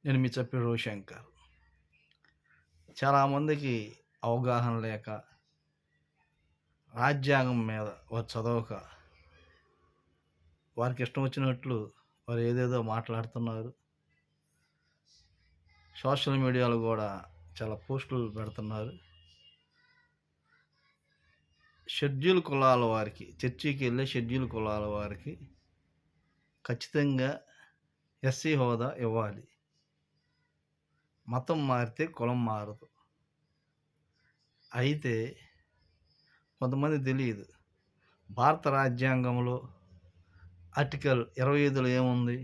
నేను మీ చెప్పే శంకర్. చాలామందికి అవగాహన లేక, రాజ్యాంగం మీద వారు చదవక, వారికి ఇష్టం వచ్చినట్లు వారు ఏదేదో మాట్లాడుతున్నారు. సోషల్ మీడియాలో కూడా చాలా పోస్టులు పెడుతున్నారు. షెడ్యూల్ కులాల వారికి, చర్చికి వెళ్ళే షెడ్యూల్ కులాల వారికి ఖచ్చితంగా ఎస్సీ హోదా ఇవ్వాలి. మతం మారితే కులం మారదు. అయితే కొంతమంది తెలియదు, భారత రాజ్యాంగంలో ఆర్టికల్ 25లో ఏముంది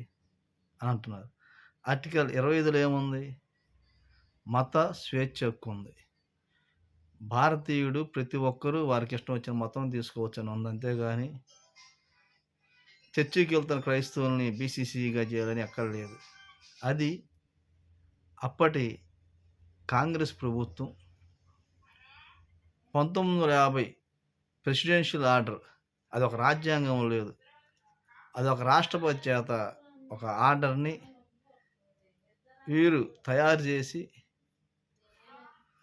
అని అంటున్నారు. ఆర్టికల్ 25లో ఏముంది? మత స్వేచ్ఛ హక్కు ఉంది. భారతీయుడు ప్రతి ఒక్కరూ వారికి ఇష్టం వచ్చిన మతం తీసుకోవచ్చని ఉంది. అంతేగాని చర్చికి వెళ్తున్న క్రైస్తవుల్ని బీసీసీగా చేయాలని ఎక్కడ లేదు. అది అప్పటి కాంగ్రెస్ ప్రభుత్వం 1950 ప్రెసిడెన్షియల్ ఆర్డర్, అది ఒక రాజ్యాంగం లేదు, అది ఒక రాష్ట్రపతి చేత ఒక ఆర్డర్ని వీరు తయారు చేసి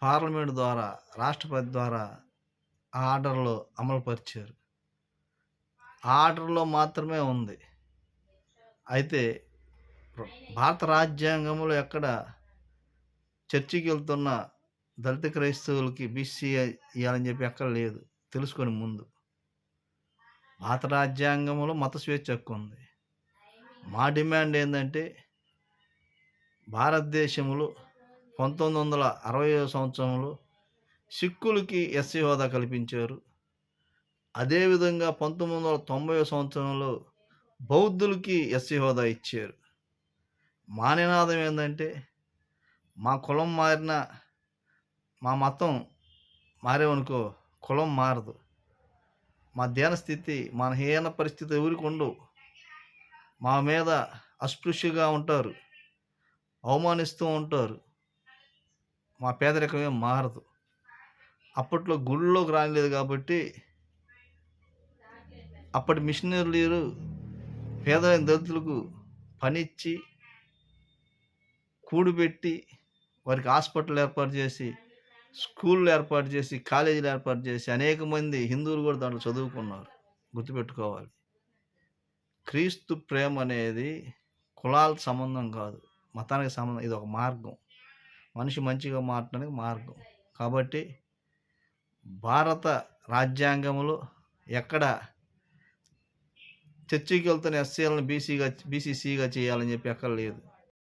పార్లమెంట్ ద్వారా, రాష్ట్రపతి ద్వారా ఆ ఆర్డర్లో అమలుపరిచారు. ఆ ఆర్డర్లో మాత్రమే ఉంది. అయితే భారత రాజ్యాంగంలో ఎక్కడ చర్చికి వెళ్తున్న దళిత క్రైస్తవులకి బీసీ ఇవ్వాలని చెప్పి ఎక్కడ లేదు. తెలుసుకొని ముందు భారత రాజ్యాంగంలో మత స్వేచ్ఛ హక్కు ఉంది. మా డిమాండ్ ఏంటంటే, భారతదేశంలో 1960వ సంవత్సరంలో సిక్కులకి ఎస్సీ హోదా కల్పించారు. అదేవిధంగా 1990వ సంవత్సరంలో బౌద్ధులకి ఎస్సీ హోదా ఇచ్చారు. మా నినాదం ఏంటంటే, మా కులం మారిన, మా మతం మారేవనుకో కులం మారదు. మా దీనస్థితి, మన హీన పరిస్థితి ఎవరికి ఉండవు. మా మీద అస్పృశ్యంగా ఉంటారు, అవమానిస్తూ ఉంటారు. మా పేదరికం ఏం మారదు. అప్పట్లో గుళ్ళలోకి రానిలేదు కాబట్టి అప్పటి మిషనరీలు పేదలైన దళితులకు పనిచ్చి, కూడిపెట్టి, వారికి హాస్పిటల్ ఏర్పాటు చేసి, స్కూళ్ళు ఏర్పాటు చేసి, కాలేజీలు ఏర్పాటు చేసి, అనేక మంది హిందువులు కూడా దాంట్లో చదువుకున్నారు. గుర్తుపెట్టుకోవాలి, క్రీస్తు ప్రేమ అనేది కులాల సంబంధం కాదు, మతానికి సంబంధం. ఇది ఒక మార్గం, మనిషి మంచిగా మారడానికి మార్గం. కాబట్టి భారత రాజ్యాంగంలో ఎక్కడ చర్చికి వెళ్తున్న ఎస్సీలను బీసీసీగా చేయాలని చెప్పి ఎక్కడ లేదు.